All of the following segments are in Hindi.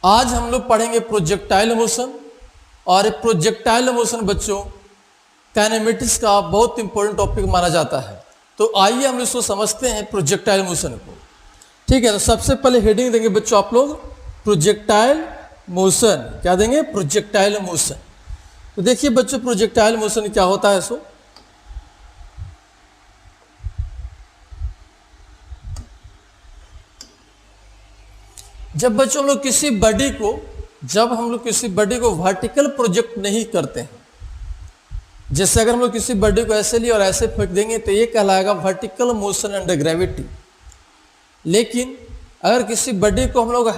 आज हम लोग पढ़ेंगे प्रोजेक्टाइल मोशन। और ये प्रोजेक्टाइल मोशन बच्चों काइनेमेटिक्स का बहुत इंपॉर्टेंट टॉपिक माना जाता है। तो आइए हम इसको समझते हैं प्रोजेक्टाइल मोशन को। ठीक है, तो सबसे पहले हेडिंग देंगे बच्चों आप लोग प्रोजेक्टाइल मोशन। क्या देंगे? Projectile motion. तो देखिए बच्चों प्रोजेक्टाइल मोशन क्या होता है। सो जब बच्चों हम लोग किसी बॉडी को वर्टिकल प्रोजेक्ट नहीं करते हैं, जैसे अगर हम लोग किसी बॉडी को ऐसे लिए और ऐसे फेंक देंगे तो ये कहलाएगा वर्टिकल मोशन अंडर ग्रेविटी। लेकिन अगर किसी बॉडी को हम लोग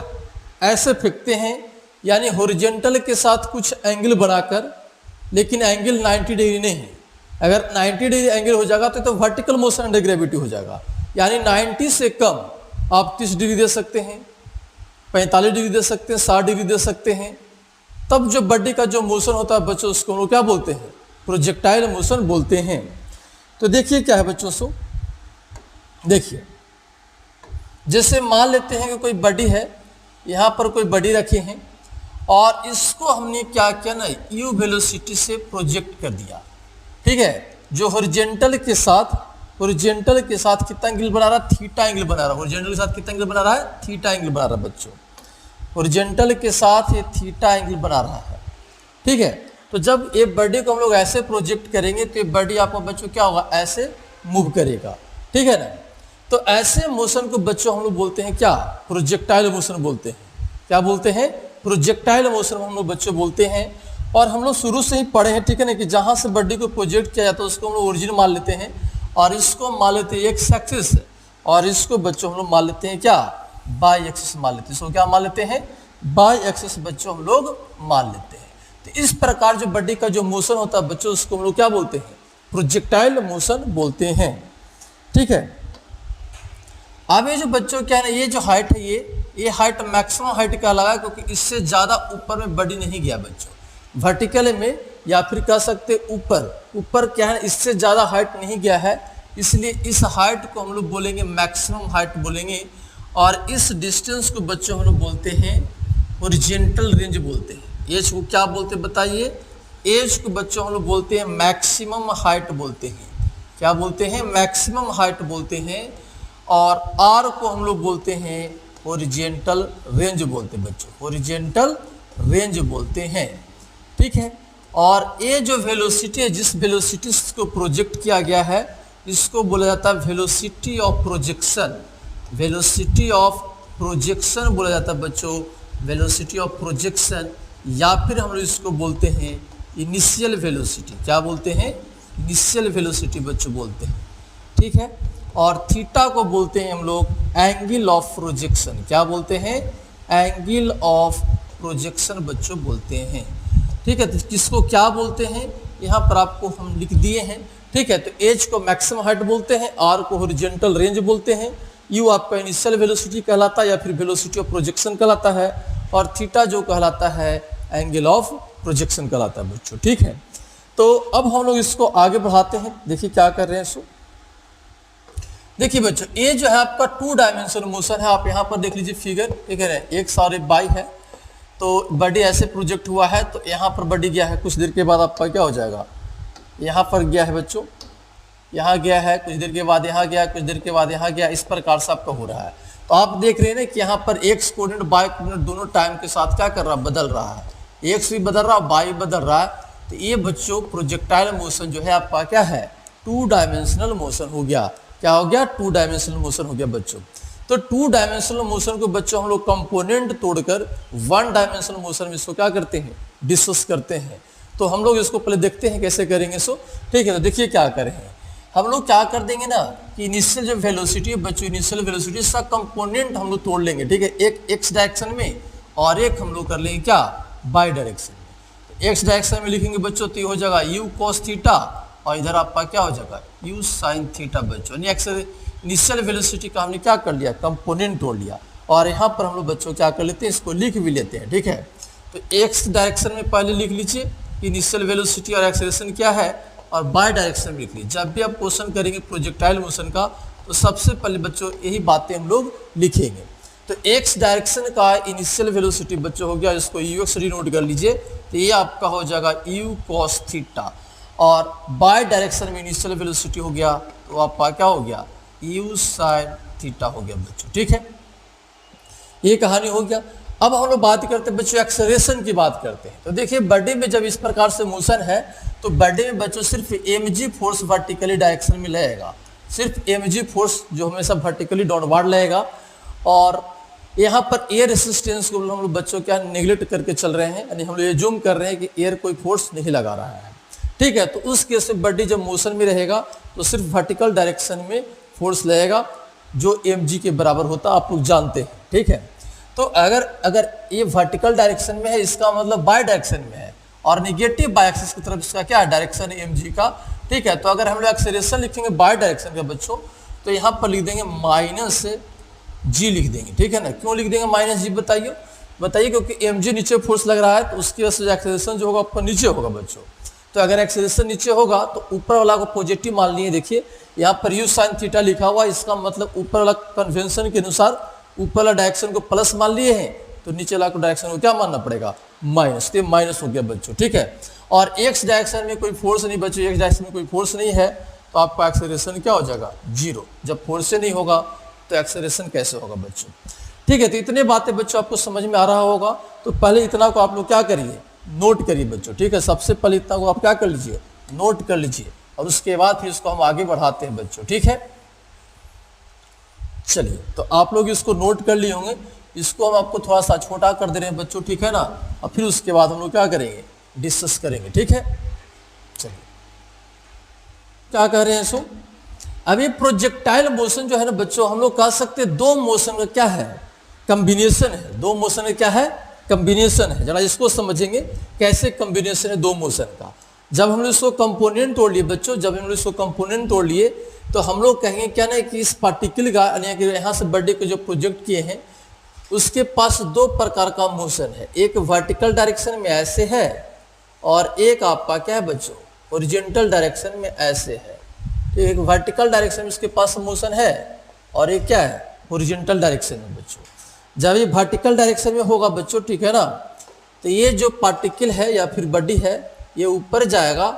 ऐसे फेंकते हैं यानी हॉरिजॉन्टल के साथ कुछ एंगल बनाकर, लेकिन एंगल 90 डिग्री नहीं है, अगर 90 डिग्री एंगल हो जाएगा तो वर्टिकल मोशन अंडर ग्रेविटी हो जाएगा। यानी 90 से कम आप 30 डिग्री दे सकते हैं, 45 डिग्री दे सकते हैं, 60 डिग्री दे सकते हैं। तब जो बॉडी का जो मोशन होता है बच्चों उसको हम लोग क्या बोलते हैं? प्रोजेक्टाइल मोशन बोलते हैं। तो देखिए क्या है बच्चों। सो देखिए जैसे मान लेते हैं कि कोई बॉडी है, यहाँ पर कोई बॉडी रखी है और इसको हमने क्या किया ना, यू वेलोसिटी से प्रोजेक्ट कर दिया। ठीक है, जो हॉरिजॉन्टल के साथ कितना एंगल बना रहा है? थीटा एंगल बना रहा है। हॉरिजॉन्टल के साथ कितना एंगल बना रहा है? थीटा एंगल बना रहा है बच्चों। हॉरिजॉन्टल के साथ ये थीटा एंगल बना रहा है। ठीक है, तो जब ये बॉडी को हम लोग ऐसे प्रोजेक्ट करेंगे तो ये बॉडी आपको बच्चों क्या होगा? ऐसे मूव करेगा। ठीक है ना। तो ऐसे मोशन को बच्चों हम लोग बोलते हैं क्या? प्रोजेक्टाइल मोशन बोलते हैं। क्या बोलते हैं? प्रोजेक्टाइल मोशन हम लोग बच्चों बोलते हैं। और हम लोग शुरू से ही पढ़े हैं, ठीक है ना, कि जहाँ से बॉडी को प्रोजेक्ट किया जाता है उसको हम लोग ओरिजिन मान लेते हैं और इसको मान लेते हैं एक्स एक्सिस, और इसको बच्चों हम लोग मान लेते हैं क्या? बाई एक्सिस मान लेते हैं। इसको क्या मान लेते हैं? बाई एक्सिस बच्चों हम लोग मान लेते हैं। तो इस प्रकार जो बॉडी का जो मोशन होता है बच्चों उसको हम लोग क्या बोलते हैं? प्रोजेक्टाइल मोशन बोलते हैं। ठीक है, अब ये जो बच्चों क्या है ना, ये जो हाइट है ये हाइट मैक्सिमम हाइट का लगा, क्योंकि इससे ज़्यादा ऊपर में बॉडी नहीं गया बच्चों। वर्टिकल में या फिर कह सकते ऊपर क्या है, इससे ज़्यादा हाइट नहीं गया है, इसलिए इस हाइट को हम लोग बोलेंगे मैक्सिमम हाइट बोलेंगे। और इस डिस्टेंस को बच्चों हम लोग बोलते हैं हॉरिजॉन्टल रेंज बोलते हैं। एज को क्या बोलते हैं बताइए? एज को बच्चों हम लोग बोलते हैं मैक्सिमम हाइट बोलते हैं। क्या बोलते हैं? मैक्सिमम हाइट बोलते हैं। और आर को हम लोग बोलते हैं हॉरिजॉन्टल रेंज बोलते हैं बच्चों, हॉरिजॉन्टल रेंज बोलते हैं। ठीक है, और ये जो वेलोसिटी है, जिस वेलोसिटी को प्रोजेक्ट किया गया है, इसको बोला जाता है velocity of projection. Velocity of projection बोला जाता है बच्चों, वेलोसिटी ऑफ प्रोजेक्शन। या फिर हम लोग इसको बोलते हैं इनिशियल वेलोसिटी। क्या बोलते हैं? इनिशियल वेलोसिटी बच्चों बोलते हैं। ठीक है, और थीटा को बोलते हैं हम लोग एंगल ऑफ प्रोजेक्शन। क्या बोलते हैं? एंगल ऑफ प्रोजेक्शन बच्चों बोलते हैं। ठीक है, तो किसको क्या बोलते हैं यहाँ पर आपको हम लिख दिए हैं। ठीक है, तो एज को मैक्सिमम हाइट बोलते हैं, आर को हॉरिजॉन्टल रेंज बोलते हैं, यू आपका इनिशियल वेलोसिटी कहलाता है या फिर वेलोसिटी ऑफ प्रोजेक्शन कहलाता है, और थीटा जो कहलाता है एंगल ऑफ प्रोजेक्शन कहलाता है बच्चों। ठीक है, तो अब हम लोग इसको आगे बढ़ाते हैं। देखिए क्या कर रहे हैं। सो देखिए बच्चों ये जो है आपका 2 डायमेंशनल मोशन है। आप यहाँ पर देख लीजिए फिगर, ठीक है, एक और एक बाई है। तो बॉडी ऐसे प्रोजेक्ट हुआ है, तो यहाँ पर बॉडी गया है, कुछ देर के बाद आपका क्या हो जाएगा? यहाँ पर गया है बच्चों, यहाँ गया है, कुछ देर के बाद यहाँ गया, कुछ देर के बाद यहाँ गया, इस प्रकार से आपका हो रहा है। तो आप देख रहे हैं ना कि यहाँ पर एक्स कोऑर्डिनेट बाय कोऑर्डिनेट दोनों टाइम के साथ क्या कर रहा है? बदल रहा है। एक्स भी बदल रहा है, बाई बदल रहा है। तो ये बच्चों प्रोजेक्टाइल मोशन जो है आपका क्या है? 2 डायमेंशनल मोशन हो गया। क्या हो गया? 2 डायमेंशनल मोशन हो गया बच्चों। तो 2 डायमेंशनल मोशन को बच्चों हम लोग कंपोनेंट तोड़कर 1 डायमेंशनल मोशन में इसको क्या करते हैं? डिस्कस करते हैं। तो हम लोग इसको पहले देखते हैं कैसे करेंगे। सो ठीक है, तो देखिए क्या करें हम लोग, क्या कर देंगे ना कि इनिशियल जो वेलोसिटी है बच्चों, इनिशियल वेलोसिटी इसका कंपोनेंट हम लोग तोड़ लेंगे। ठीक है, एक एक्स डायरेक्शन में और एक हम लोग कर लेंगे क्या? बाई डायरेक्शन में। एक्स डायरेक्शन में लिखेंगे बच्चों तो ये हो जाएगा यू कॉस थीटा, और इधर आपका क्या हो जाएगा? यू साइन थीटा बच्चों। इनिशियल वेलोसिटी का हमने क्या कर लिया? कंपोनेंट तोड़ लिया। और यहाँ पर हम लोग बच्चों क्या कर लेते हैं? इसको लिख भी लेते हैं। ठीक है, तो एक्स डायरेक्शन में पहले लिख लीजिए इनिशियल वेलोसिटी और एक्सेलरेशन क्या है, और बाय डायरेक्शन में लिख लीजिए। जब भी आप क्वेश्चन करेंगे प्रोजेक्टाइल मोशन का तो सबसे पहले बच्चों यही बातें हम लोग लिखेंगे। तो एक्स डायरेक्शन का इनिशियल वेलोसिटी बच्चों हो गया, इसको यू एक्स नोट कर लीजिए, तो ये आपका हो जाएगा यू कॉस थीटा, और बाय डायरेक्शन में इनिशियल वेलोसिटी हो गया तो आपका क्या हो गया, यू साइन थीटा हो गया बच्चों। ठीक है, ये कहानी हो गया। अब हम लोग बात करते हैं बच्चों एक्सेलरेशन की बात करते हैं। तो देखिए बॉडी में जब इस प्रकार से मोशन है तो बॉडी में बच्चों सिर्फ mg फोर्स वर्टिकली डायरेक्शन में लगेगा, सिर्फ mg फोर्स जो हमेशा वर्टिकली डाउनवर्ड लगेगा, और यहाँ पर एयर रेसिस्टेंस को हम लोग बच्चों क्या नेग्लेक्ट करके चल रहे हैं, यानी हम लोग ये जूम कर रहे हैं कि एयर कोई फोर्स नहीं लगा रहा है। ठीक है, तो उस केस में बॉडी जब मोशन में रहेगा तो सिर्फ वर्टिकल डायरेक्शन में फोर्स लगेगा जो mg के बराबर होता है, आप लोग जानते हैं। ठीक है, तो अगर ये वर्टिकल डायरेक्शन में है, इसका मतलब बाय डायरेक्शन में है, और निगेटिव बाय एक्सिस की तरफ इसका क्या है, डायरेक्शन है mg का। ठीक है, तो अगर हम लोग एक्सेलरेशन लिखेंगे बाय डायरेक्शन का बच्चों, तो यहाँ पर लिख देंगे माइनस g लिख देंगे। ठीक है ना, क्यों लिख देंगे माइनस g, बताइए क्योंकि mg नीचे फोर्स लग रहा है, तो उसकी वजह से एक्सेलरेशन जो होगा आपका नीचे होगा बच्चों। तो अगर एक्सेलरेशन नीचे होगा तो ऊपर वाला को पॉजिटिव मान लिए, देखिए यहाँ पर यू साइन थीटा लिखा हुआ, इसका मतलब ऊपर वाला कन्वेंशन के अनुसार ऊपर वाला डायरेक्शन को प्लस मान लिए हैं, तो नीचे वाला को डायरेक्शन को क्या मानना पड़ेगा, माइनस। तो माइनस हो गया बच्चों। ठीक है, और एक्स डायरेक्शन में कोई फोर्स नहीं बच्चों, एक्स डायरेक्शन में कोई फोर्स नहीं है, तो आपका एक्सेलरेशन क्या हो जाएगा, जीरो। जब फोर्स से नहीं होगा तो एक्सेलरेशन कैसे होगा बच्चों। ठीक है, तो इतने बातें बच्चों आपको समझ में आ रहा होगा। तो पहले इतना को आप लोग क्या करिए, नोट करिए बच्चों। ठीक है, सबसे पहले इतना को आप क्या कर लीजिए, नोट कर लीजिए, और उसके बाद फिर इसको हम आगे बढ़ाते हैं बच्चों। ठीक है, चलिए, तो आप लोग इसको नोट कर लिए होंगे, इसको हम आपको थोड़ा सा छोटा कर दे रहे हैं बच्चों। ठीक है ना, और फिर उसके बाद हम लोग क्या करेंगे, डिस्कस करेंगे। ठीक है, चलिए क्या कह रहे हैं सो, अब ये प्रोजेक्टाइल मोशन जो है ना बच्चों, हम लोग कह सकते हैं दो मोशन का क्या है, कम्बिनेशन है। दो मोशन का क्या है, कम्बिनेशन है। जरा इसको समझेंगे कैसे कम्बिनेशन है दो मोशन का। जब हम लोग इसको कंपोनेंट तोड़ लिए बच्चों, जब हम लोग इसको कंपोनेंट तोड़ लिए तो हम लोग कहेंगे क्या ना कि इस पार्टिकल का, यानी कि यहाँ से बॉडी को जो प्रोजेक्ट किए हैं उसके पास दो प्रकार का मोशन है, एक वर्टिकल डायरेक्शन में ऐसे है, और एक आपका क्या है बच्चों, हॉरिजॉन्टल डायरेक्शन में ऐसे है। तो एक वर्टिकल डायरेक्शन में इसके पास मोशन है, और एक क्या है, हॉरिजॉन्टल डायरेक्शन में बच्चों। जब ये वर्टिकल डायरेक्शन में होगा बच्चों, ठीक है ना, तो ये जो पार्टिकल है या फिर बॉडी है ये ऊपर जाएगा।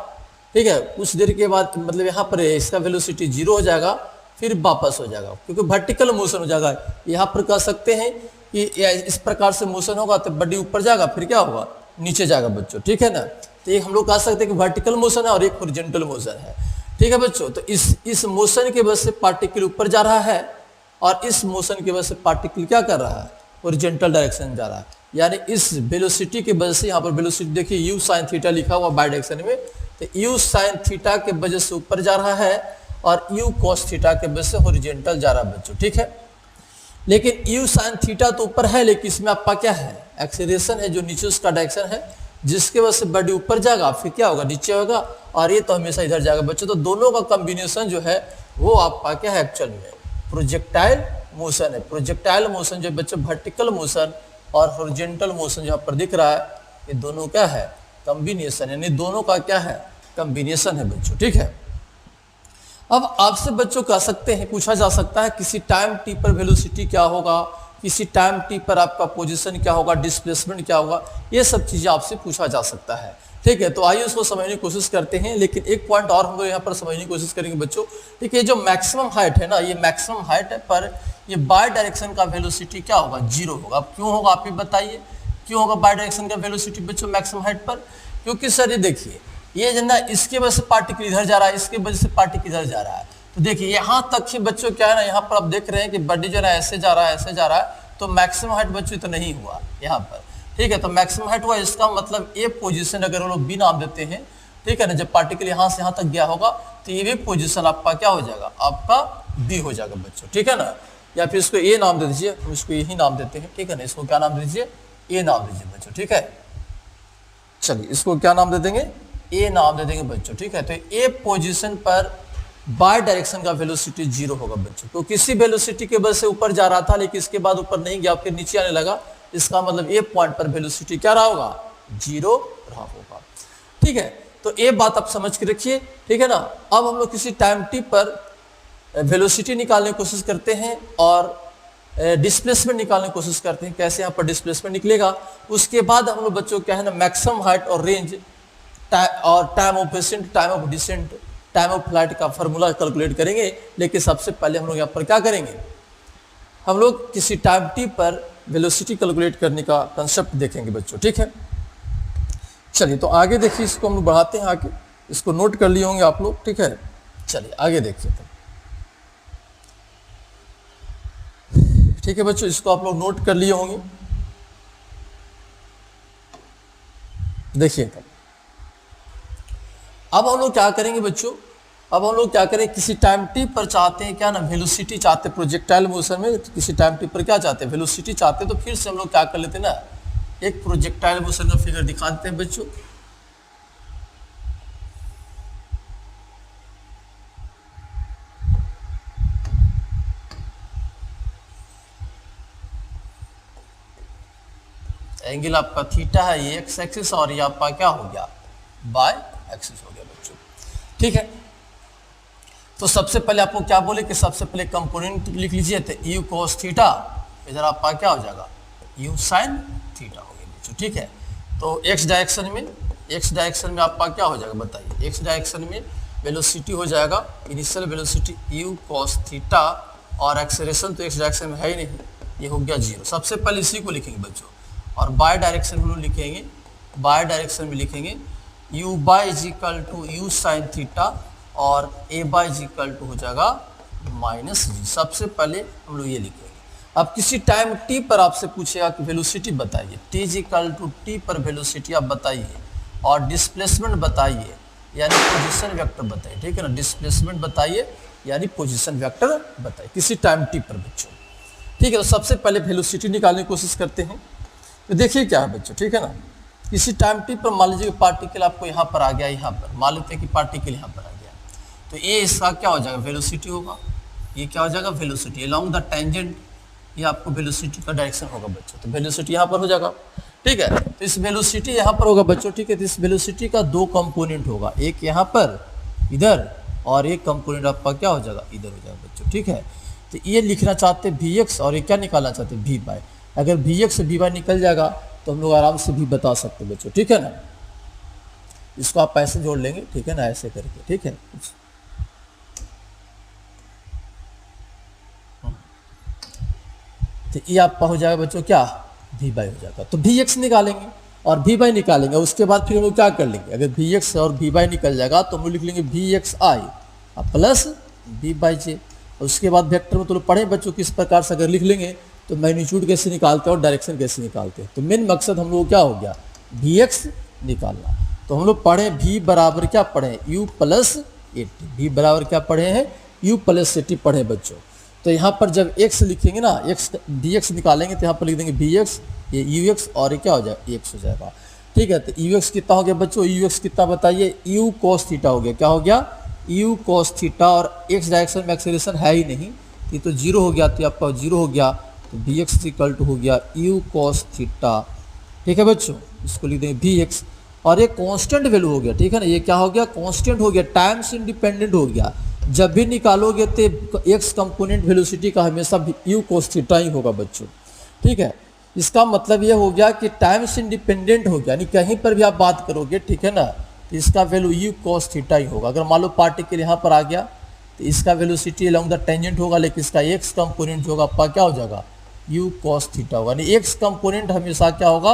ठीक है, कुछ देर के बाद मतलब यहाँ पर इसका वेलोसिटी जीरो हो जाएगा, फिर वापस हो जाएगा, क्योंकि वर्टिकल मोशन हो जाएगा। यहाँ पर कह सकते हैं कि इस प्रकार से मोशन होगा तो बॉडी ऊपर जाएगा, फिर क्या होगा, नीचे जाएगा बच्चों। ठीक है ना, तो ये हम लोग कह सकते हैं कि वर्टिकल मोशन है और एक हॉरिजॉन्टल मोशन है। ठीक है बच्चों, तो इस मोशन की वजह से पार्टिकल ऊपर जा रहा है, और इस मोशन की वजह से पार्टिकल क्या कर रहा है, हॉरिजॉन्टल डायरेक्शन जा रहा है। यानी इस वेलोसिटी की वजह से, यहाँ पर वेलोसिटी देखिए यू साइन थीटा लिखा हुआ बाय डायरेक्शन में, तो यू साइन थीटा के वजह से ऊपर जा रहा है, और यू कॉस थीटा के वजह से हॉरिजॉन्टल जा रहा है बच्चों। ठीक है, लेकिन यू साइन थीटा तो ऊपर है, लेकिन इसमें आपका क्या है, एक्सेलरेशन है जो नीचे उसका डायरेक्शन है, जिसके वजह से बॉडी ऊपर जाएगा, फिर क्या होगा, नीचे होगा, और ये तो हमेशा इधर जाएगा बच्चों। तो दोनों का कॉम्बिनेशन जो है वो आपका क्या है, एक्चुअल में प्रोजेक्टाइल मोशन है। प्रोजेक्टाइल मोशन जो बच्चों वर्टिकल मोशन और हॉरिजॉन्टल मोशन जो पर दिख रहा है, ये दोनों क्या है, कॉम्बिनेशन, यानी दोनों का क्या है, कॉम्बिनेशन है बच्चों। ठीक है, अब आपसे बच्चों कह सकते हैं, पूछा जा सकता है किसी टाइम टी पर वेलोसिटी क्या होगा, किसी टाइम टी पर आपका पोजीशन क्या होगा, डिस्प्लेसमेंट क्या होगा, ये सब चीजें आपसे पूछा जा सकता है। ठीक है, तो आइए उसको समझने की कोशिश करते हैं। लेकिन एक पॉइंट और हम लोग यहाँ पर समझने की कोशिश करेंगे बच्चों। ठीक है, जो मैक्सिमम हाइट है ना, ये मैक्सिमम हाइट है, पर ये बाय डायरेक्शन का वेलोसिटी क्या होगा, जीरो होगा। अब क्यों होगा आप ही बताइए, क्यों होगा बाय डायरेक्शन का वेलोसिटी बच्चों मैक्सिमम हाइट पर? क्योंकि सर ये देखिए, ये जो ना इसके वजह से पार्टिकल इधर जा रहा है, इसके वजह से पार्टिकल इधर जा रहा है। तो देखिए यहाँ तक ही बच्चों क्या है ना, यहाँ पर आप देख रहे हैं कि बॉडी जो है ऐसे जा रहा है, ऐसे जा रहा है, तो मैक्सिमम हाइट बच्चों तो नहीं हुआ यहाँ पर। ठीक है, तो मैक्सिमम हाइट हुआ, इसका मतलब ए पोजीशन अगर वो लोग बी नाम देते हैं, ठीक है ना, जब पार्टिकल यहाँ से यहाँ तक गया होगा तो ये भी पोजीशन आपका क्या हो जाएगा, आपका बी हो जाएगा बच्चों। ठीक है ना, या फिर इसको ए नाम दे दीजिए, हम इसको यही नाम देते हैं। ठीक है ना, इसको क्या नाम दे दीजिए, ए नाम दीजिए बच्चों। ठीक है, चलिए इसको क्या नाम दे देंगे, ए नाम दे देंगे बच्चों। ठीक है, तो ए पोजीशन पर बाय डायरेक्शन का वेलोसिटी जीरो होगा बच्चों। तो किसी वेलोसिटी के वजह से ऊपर जा रहा था, लेकिन इसके बाद ऊपर नहीं गया, फिर नीचे आने लगा, इसका मतलब ए पॉइंट पर वेलोसिटी क्या रहा होगा, जीरो रहा होगा। ठीक है, तो ये बात आप समझ के रखिए। ठीक है ना, अब हम लोग किसी टाइम टी पर वेलोसिटी निकालने की कोशिश करते हैं, और डिस्प्लेसमेंट निकालने की कोशिश करते हैं। कैसे यहाँ पर डिस्प्लेसमेंट निकलेगा, उसके बाद हम लोग बच्चों क्या है ना, मैक्सिमम हाइट और रेंज और time of ascent, time of descent, time of flight का फॉर्मूला कैलकुलेट करेंगे। लेकिन सबसे पहले हम लोग यहाँ पर क्या करेंगे, हम लोग किसी टाइम टी पर वेलोसिटी कैलकुलेट करने का कंसेप्ट देखेंगे बच्चों, ठीक है। चलिए तो आगे देखिए, इसको हम लोग बढ़ाते हैं आगे, इसको नोट कर लिए होंगे आप लोग, ठीक है। चलिए आगे देखिए तो, ठीक है बच्चों, इसको आप लोग नोट कर लिए होंगे। देखिए तब अब हम लोग क्या करेंगे बच्चों, अब हम लोग क्या करें, किसी टाइम टी पर चाहते हैं क्या ना, वेलोसिटी चाहते हैं प्रोजेक्टाइल मोशन में, किसी टाइम टी पर क्या चाहते हैं, वेलोसिटी चाहते हैं। तो फिर से हम लोग क्या कर लेते हैं ना, एक प्रोजेक्टाइल मोशन का फिगर दिखा देते हैं बच्चों। एंगल आपका थीटा है, ये एक्स एक्सिस, और ये आपका क्या हो गया, वाई एक्सिस हो गया बच्चों, ठीक है। तो सबसे पहले आपको क्या बोले कि सबसे पहले कंपोनेंट लिख लीजिए, तो यू कोस थीटा, इधर आपका क्या हो जाएगा, यू साइन थीटा हो गया बच्चों, ठीक है। तो एक्स डायरेक्शन में आपका क्या हो जाएगा बताइए, एक्स डायरेक्शन में वेलोसिटी हो जाएगा, initial velocity you cos theta, और एक्सेलरेशन तो एक्स डायरेक्शन में है ही नहीं, ये हो गया 0। सबसे पहले इसी को लिखेंगे बच्चों, और बाय डायरेक्शन में लिखेंगे, बाय डायरेक्शन में लिखेंगे u by is equal to u sine theta, और a by is equal to हो जाएगा माइनस जी। सबसे पहले हम लोग ये लिखेंगे। अब किसी टाइम t पर आपसे पूछेगा कि वेलोसिटी बताइए, t is equal to t पर वेलोसिटी आप बताइए, और डिस्प्लेसमेंट बताइए यानी पोजीशन वेक्टर बताइए, ठीक है ना, डिस्प्लेसमेंट बताइए यानी पोजीशन वेक्टर बताइए किसी टाइम t पर बच्चों, ठीक है। तो सबसे पहले वेलोसिटी निकालने की कोशिश करते हैं। तो देखिए क्या है बच्चों, ठीक है ना, किसी टाइम टी पर मान लीजिए पार्टिकल आपको यहाँ पर आ गया, यहाँ पर मान लेते हैं कि पार्टिकल यहाँ पर आ गया, तो ये इसका क्या हो जाएगा, वेलोसिटी होगा। ये क्या हो जाएगा, वेलोसिटी अलोंग द टेंजेंट, ये आपको वेलोसिटी का डायरेक्शन होगा बच्चों। तो वेलोसिटी यहाँ पर हो जाएगा, ठीक है। तो इस वेलोसिटी यहाँ पर होगा बच्चों, ठीक है। तो इस वेलोसिटी का 2 कंपोनेंट होगा, एक यहाँ पर इधर, और एक कंपोनेंट आपका क्या हो जाएगा, इधर हो जाएगा बच्चों, ठीक है। तो ये लिखना चाहते हैं Vx, और ये क्या निकालना चाहते हैं, V बाय। अगर Vx से Vy निकल जाएगा तो हम लोग आराम से भी बता सकते हैं बच्चों, ठीक है ना। इसको आप ऐसे जोड़ लेंगे, ठीक है ना, ऐसे करके, ठीक है। तो ये आपका हो जाएगा बच्चों क्या, Vy हो जाएगा। तो Vx निकालेंगे और Vy निकालेंगे, उसके बाद फिर हम लोग क्या कर लेंगे, अगर Vx और Vy निकल जाएगा तो हम लोग लिख लेंगे Vxi प्लस Vy। उसके बाद वेक्टर में तो लोग पढ़े बच्चों किस प्रकार से अगर लिख लेंगे तो मैग्नीट्यूड कैसे निकालते हैं और डायरेक्शन कैसे निकालते हैं। तो मेन मकसद हम लोग क्या हो गया, Vx निकालना। तो हम लोग पढ़े V बराबर क्या पढ़े, U प्लस 80, V बराबर क्या पढ़े हैं, U प्लस 80 पढ़े बच्चों। तो यहाँ पर जब x लिखेंगे ना, Vx निकालेंगे तो यहाँ पर लिख देंगे Vx, ये Ux, और ये क्या हो जाएगा, x हो जाएगा, ठीक है। तो Ux कितना हो गया बच्चों, Ux कितना बताइए, U cos थीटा हो गया, क्या हो गया, U cos थीटा, और x डायरेक्शन में एक्सेलरेशन है ही नहीं, ये तो 0 हो गया, तो आपका 0 हो गया। तो Vx इक्वल टू हो गया U cos थीटा, ठीक है बच्चों। इसको लिख देंगे Vx, और ये कांस्टेंट वैल्यू हो गया, ठीक है ना, ये क्या हो गया, कांस्टेंट हो गया, टाइम से इंडिपेंडेंट हो गया। जब भी निकालोगे तो एक्स कंपोनेंट वेलोसिटी का हमेशा U cos थीटा ही होगा बच्चों, ठीक है। इसका मतलब ये हो गया कि टाइम से इंडिपेंडेंट हो गया, यानी कहीं पर भी आप बात करोगे, ठीक है ना, तो इसका वैल्यू U cos थीटा ही होगा। अगर मान लो पार्टिकल यहाँ पर आ गया तो इसका वेलोसिटी अलोंग द टेंजेंट होगा, लेकिन इसका एक्स कंपोनेंट होगा आपका क्या हो जाएगा, U cos थीटा होगा। यानी एक्स कंपोनेंट हमेशा क्या होगा,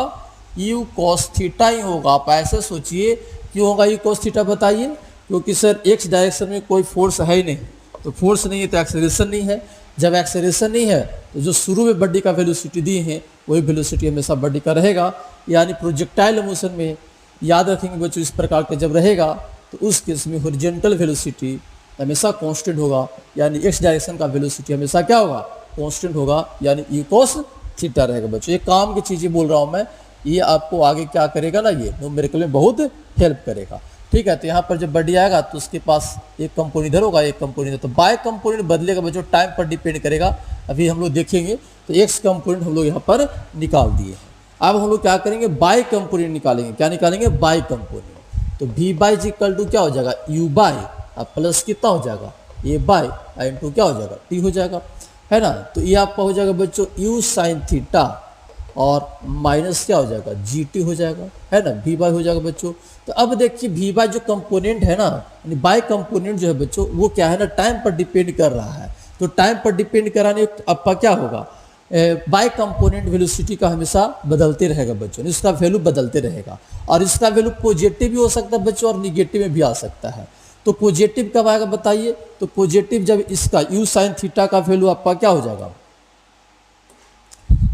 U cos थीटा ही होगा। आप ऐसे सोचिए क्यों होगा U cos थीटा बताइए, क्योंकि सर एक्स डायरेक्शन में कोई फोर्स है ही नहीं, तो फोर्स नहीं है तो एक्सेलरेशन नहीं है। जब एक्सेलरेशन नहीं है तो जो शुरू में बॉडी का वेलोसिटी दी है वही वेलोसिटी हमेशा बॉडी का रहेगा। यानी प्रोजेक्टाइल मोशन में याद रखेंगे बच्चों, इस प्रकार का जब रहेगा तो उस केस में हॉरिजॉन्टल वेलोसिटी हमेशा कांस्टेंट होगा, यानी एक्स डायरेक्शन का वेलोसिटी हमेशा क्या होगा, कांस्टेंट होगा, यानी U cos थीटा रहेगा बच्चों। ये काम की चीज़ें बोल रहा हूँ मैं, ये आपको आगे क्या करेगा ना, ये न्यूमेरिकल में बहुत हेल्प करेगा, ठीक है। तो यहाँ पर जब बॉडी आएगा तो उसके पास एक कंपोनेंट इधर होगा, एक कंपोनेंट इधर, तो बाय कंपोनेंट बदलेगा बच्चों, टाइम पर डिपेंड करेगा। अभी हम लोग देखेंगे। तो एक्स कंपोनेंट हम लोग यहाँ पर निकाल दिए हैं। अब हम लोग क्या करेंगे, बाय कंपोनेंट निकालेंगे। क्या निकालेंगे, बाय कंपोनेंट। तो V बाई इक्वल टू क्या हो जाएगा, U बाई, अब प्लस कितना हो जाएगा, A बाई इंटू क्या हो जाएगा, T हो जाएगा। है ना। तो ये आपका हो जाएगा बच्चों यू साइन थीटा और माइनस क्या हो जाएगा जी टी हो जाएगा, है ना, वी बाई हो जाएगा बच्चों। तो अब देखिए वी बाई जो कंपोनेंट है ना, यानी बाई कंपोनेंट जो है बच्चों वो क्या है ना, टाइम पर डिपेंड कर रहा है। तो टाइम पर डिपेंड कराने आपका क्या होगा, बाई कंपोनेंट वेलोसिटी का हमेशा बदलते रहेगा बच्चों, इसका वैल्यू बदलते रहेगा और इसका वैल्यू पॉजिटिव भी हो सकता है बच्चों और निगेटिव में भी आ सकता है। तो पॉजिटिव कब आएगा बताइए, तो पॉजिटिव जब इसका यू साइन थीटा का वैल्यू आपका क्या हो जाएगा,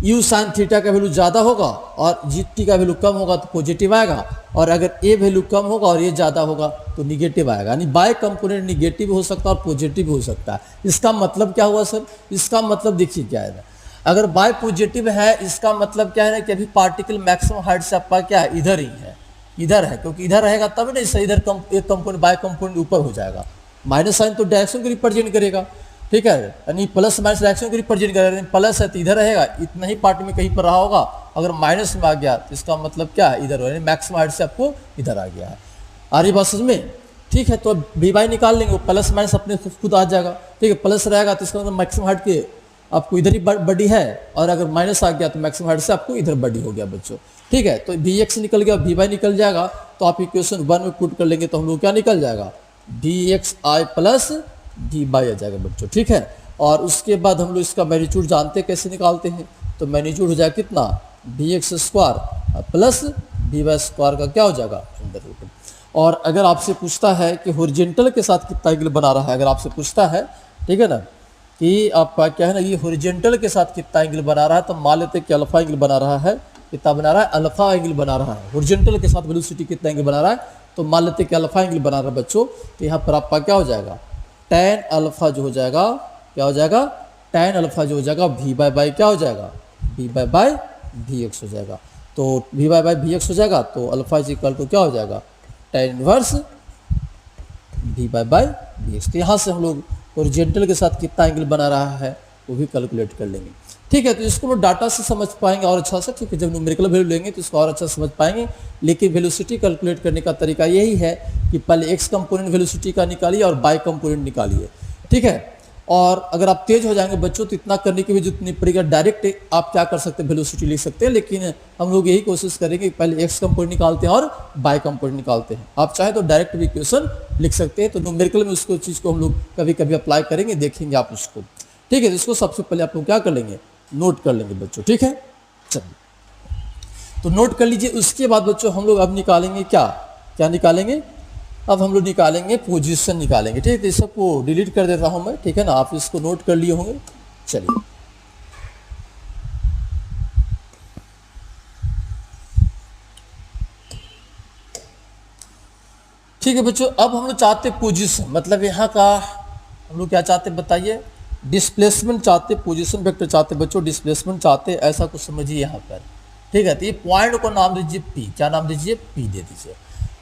यू साइन थीटा का वैल्यू ज़्यादा होगा और जी टी का वैल्यू कम होगा तो पॉजिटिव आएगा, और अगर ए वैल्यू कम होगा और ये ज़्यादा होगा तो निगेटिव आएगा। यानी बाय कंपोनेंट निगेटिव हो सकता है और पॉजिटिव हो सकता है। इसका मतलब क्या हुआ सर, इसका मतलब देखिए क्या है, अगर बाय पॉजिटिव है इसका मतलब क्या है ना कि अभी पार्टिकल मैक्सिमम हाइट से आपका क्या है, इधर ही है, इधर है, क्योंकि इधर रहेगा तब ना इससे इधर एक कंपोनेंट बाय कंपोनेंट ऊपर हो जाएगा। माइनस साइन तो डायरेक्शन को रिप्रेजेंट करेगा, ठीक है, यानी प्लस माइनस डायरेक्शन को रिप्रेजेंट करेगा। प्लस है तो इधर रहेगा, इतना ही पार्ट में कहीं पर रहा होगा, अगर माइनस में आ गया तो इसका मतलब क्या है, इधर यानी मैक्सिमम हाइट से आपको इधर आ गया है। आ रही बात समझ में, ठीक है। तो वी बाई निकाल लेंगे, वो प्लस माइनस अपने खुद आ जाएगा, ठीक है, प्लस रहेगा तो इसका मतलब मैक्सिमम हाइट के आपको इधर ही बड़ी है, और अगर माइनस आ गया तो मैक्सिमम हाइट से आपको इधर बड़ी हो गया बच्चों, ठीक है। तो वी एक्स निकल गया, वी वाई निकल जाएगा, तो आप इक्वेशन 1 में पुट कर लेंगे तो हम लोग क्या निकल जाएगा, V X I plus V Y आ जाएगा बच्चों, ठीक है। और उसके बाद हम लोग इसका मैग्नीट्यूड जानते हैं कैसे निकालते हैं, तो मैग्नीट्यूड हो जाएगा कितना, V X square plus V Y square का क्या हो जाएगा अंडर रूट। और अगर आपसे पूछता है कि हॉरिजॉन्टल के साथ कितना एंगल बना रहा है, अगर आपसे पूछता है, ठीक है ना, कि आपका क्या है ना, ये हॉरिजॉन्टल के साथ कितना एंगल बना रहा है, तो मान लेते हैं कि अल्फा एंगल बना रहा है, कितना बना रहा है, अल्फा एंगल बना रहा है। हॉरिजॉन्टल के साथ वेलोसिटी कितना एंगल बना रहा है, तो मान लेते हैं कि अल्फा एंगल बना रहा है बच्चों, तो यहाँ पर आपका क्या हो जाएगा, tan अल्फा जो हो जाएगा, क्या हो जाएगा, tan अल्फा जो हो जाएगा वी बाई क्या हो जाएगा, वी बाई वी एक्स हो जाएगा। तो वी बाई वी एक्स हो जाएगा, तो अल्फा इज इक्वल टू क्या हो जाएगा, tan inverse V by V X. तो यहाँ से हम लोग हॉरिजॉन्टल के साथ कितना एंगल बना रहा है वो भी कैलकुलेट कर लेंगे, ठीक है। तो इसको हम डाटा से समझ पाएंगे और अच्छा से, ठीक है, जब न्यूमेरिकल वैल्यू लेंगे तो इसको और अच्छा समझ पाएंगे। लेकिन वेलोसिटी कैलकुलेट करने का तरीका यही है कि पहले एक्स कंपोनेंट वेलोसिटी का निकालिए और बाय कंपोनेंट निकालिए, ठीक है। और अगर आप तेज हो जाएंगे बच्चों तो इतना करने की भी जरूरत नहीं पड़ेगा, डायरेक्ट आप क्या कर सकते हैं, वेलोसिटी लिख सकते हैं। लेकिन हम लोग यही कोशिश करेंगे कि पहले एक्स कंपोनेंट निकालते हैं और बाय कंपोनेंट निकालते हैं। आप चाहे तो डायरेक्ट भी इक्वेशन लिख सकते हैं, तो न्यूमेरिकल में उसको चीज़ को हम लोग कभी कभी अप्लाई करेंगे, देखेंगे आप उसको, ठीक है। तो इसको सबसे पहले आप लोग क्या कर लेंगे, नोट कर लेंगे बच्चों, ठीक है। चलिए तो नोट कर लीजिए। उसके बाद बच्चों हम लोग अब निकालेंगे क्या, क्या निकालेंगे, अब हम लोग निकालेंगे पोजीशन निकालेंगे, ठीक है। तो इस सबको डिलीट कर देता हूं मैं, ठीक है ना, आप इसको नोट कर लिए होंगे। चलिए ठीक है बच्चों, अब हम लोग चाहते पोजीशन, मतलब यहाँ का हम लोग क्या चाहते बताइए, डिस्प्लेसमेंट चाहते, पोजीशन वेक्टर चाहते बच्चों, डिस्प्लेसमेंट चाहते, ऐसा कुछ समझिए यहाँ पर, ठीक है। तो ये पॉइंट को नाम दीजिए पी, क्या नाम दीजिए, पी दे दीजिए,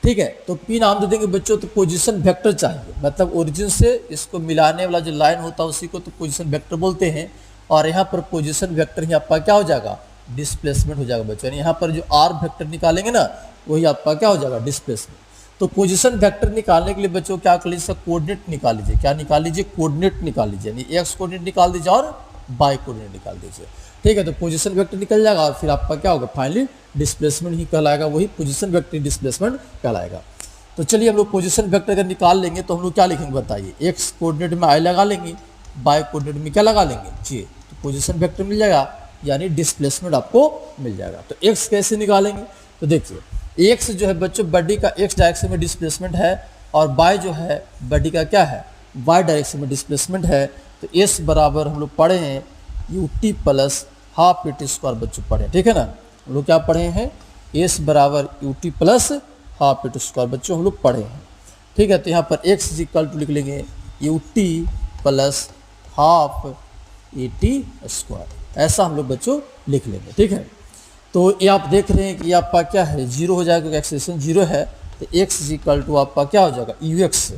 ठीक है। तो पी नाम दे देंगे बच्चों। तो पोजीशन वेक्टर चाहिए, मतलब ओरिजिन से इसको मिलाने वाला जो लाइन होता है उसी को तो पोजीशन वेक्टर बोलते हैं। और यहाँ पर पोजीशन वेक्टर ही आपका क्या हो जाएगा, डिस्प्लेसमेंट हो जाएगा बच्चों। यहाँ पर जो आर वेक्टर निकालेंगे ना वही आपका क्या हो जाएगा, डिस्प्लेसमेंट। तो पोजीशन वेक्टर निकालने के लिए बच्चों क्या कर लीजिए, कोऑर्डिनेट निकाल लीजिए, क्या निकाल लीजिए, कोऑर्डिनेट निकाल लीजिए, यानी एक्स कोऑर्डिनेट निकाल दीजिए और बाय कोऑर्डिनेट निकाल दीजिए, ठीक है। तो पोजीशन वेक्टर निकल जाएगा और फिर आपका क्या होगा, फाइनली डिस्प्लेसमेंट ही कहलाएगा, वही पोजीशन वेक्टर डिस्प्लेसमेंट कहलाएगा। तो चलिए हम लोग पोजीशन वेक्टर अगर निकाल लेंगे तो हम लोग क्या लिखेंगे बताइए, एक्स कोऑर्डिनेट में आई लगा लेंगे, बाय कोऑर्डिनेट में क्या लगा लेंगे, जी। तो पोजीशन वेक्टर मिल जाएगा, यानी डिस्प्लेसमेंट आपको मिल जाएगा। तो एक्स कैसे निकालेंगे, तो देखिए एक्स जो है बच्चों बॉडी का एक्स डायरेक्शन में डिस्प्लेसमेंट है, और बाय जो है बॉडी का क्या है, वाई डायरेक्शन में डिस्प्लेसमेंट है। तो एस बराबर हम लोग पढ़े हैं U T plus half A T square बच्चों पढ़े, ठीक है ना। हम लोग क्या पढ़े हैं, एस बराबर U T plus half A T square बच्चों हम लोग पढ़े हैं, ठीक है। तो यहाँ पर एक्स इक्वल टू लिख लेंगे U T plus half A T square, ऐसा हम लोग बच्चों लिख लेंगे, ठीक है। तो ये आप देख रहे हैं कि ये आपका क्या है, जीरो हो जाएगा, क्योंकि एक्सेलेरेशन जीरो है। तो एक्स इक्वल टू आपका क्या हो जाएगा, यू एक्स,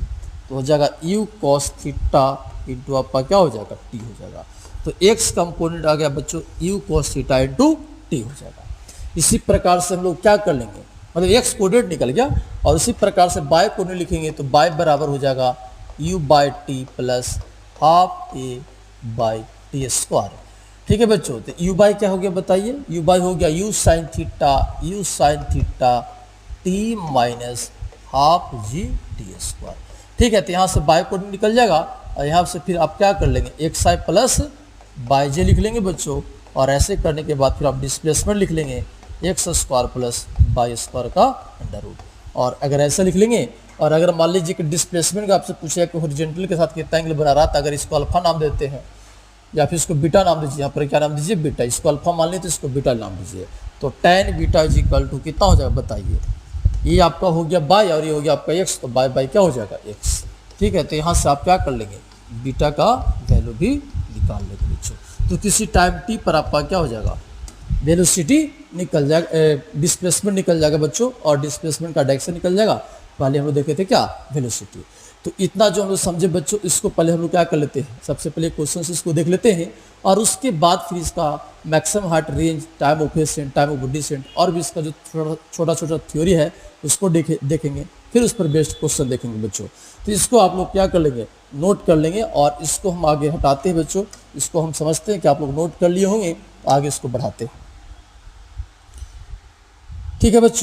तो हो जाएगा यू कॉस थीटा इंटू आपका क्या हो जाएगा, टी हो जाएगा। तो एक्स कंपोनेंट आ गया बच्चों you cos theta into T हो जाएगा। इसी प्रकार से हम लोग क्या कर लेंगे, मतलब एक्स कोऑर्डिनेट निकल गया, और इसी प्रकार से बाय कोऑर्डिनेट लिखेंगे तो बाय बराबर हो जाएगा you by T plus half A by T square. ठीक है बच्चों, तो यू बाई क्या हो गया बताइए, यू बाई हो गया you sine theta T minus half G T square. ठीक है, तो यहाँ से बाय को निकल जाएगा और यहाँ से फिर आप क्या कर लेंगे एक्स आई प्लस बाई जे लिख लेंगे बच्चों, और ऐसे करने के बाद फिर आप डिस्प्लेसमेंट लिख लेंगे x square plus by square का अंडर रूट, और अगर ऐसा लिख लेंगे। और अगर मान लीजिए कि डिस्प्लेसमेंट का आपसे पूछेगा कि हॉरिजॉन्टल के साथ कितना एंगल बना रहा था, अगर इसको अल्फा नाम देते हैं या फिर इसको बीटा नाम दीजिए, यहाँ पर क्या नाम दीजिए बीटा, इसको अल्फा मान लें तो इसको बीटा नाम दीजिए, तो tan beta is equal to कितना हो जाएगा बताइए, ये आपका हो गया बाय और ये हो गया आपका एक्स, तो बाय बाय क्या हो जाएगा एक्स। ठीक है, तो यहाँ से आप क्या कर लेंगे बीटा का वैल्यू भी निकाल लेंगे बच्चों। तो किसी टाइम टी पर आपका क्या हो जाएगा वेलोसिटी निकल जाएगा, डिस्प्लेसमेंट निकल जाएगा बच्चों, और डिस्प्लेसमेंट का डायरेक्शन निकल जाएगा। पहले हम लोग देखे थे क्या वेलोसिटी, तो इतना जो हम लोग समझे बच्चों, इसको पहले हम लोग क्या कर लेते हैं, सबसे पहले क्वेश्चन इसको देख लेते हैं, और उसके बाद फिर इसका maximum height range, time of ascent, time of descent, और भी इसका जो छोटा छोटा थ्योरी है उसको देखेंगे, फिर उस पर बेस्ड क्वेश्चन देखेंगे बच्चों। तो इसको आप लोग क्या कर लेंगे नोट कर लेंगे, और इसको हम आगे हटाते हैं बच्चों, इसको हम समझते हैं कि आप लोग नोट कर लिए होंगे, आगे इसको बढ़ाते हैं। ठीक है बच्चों।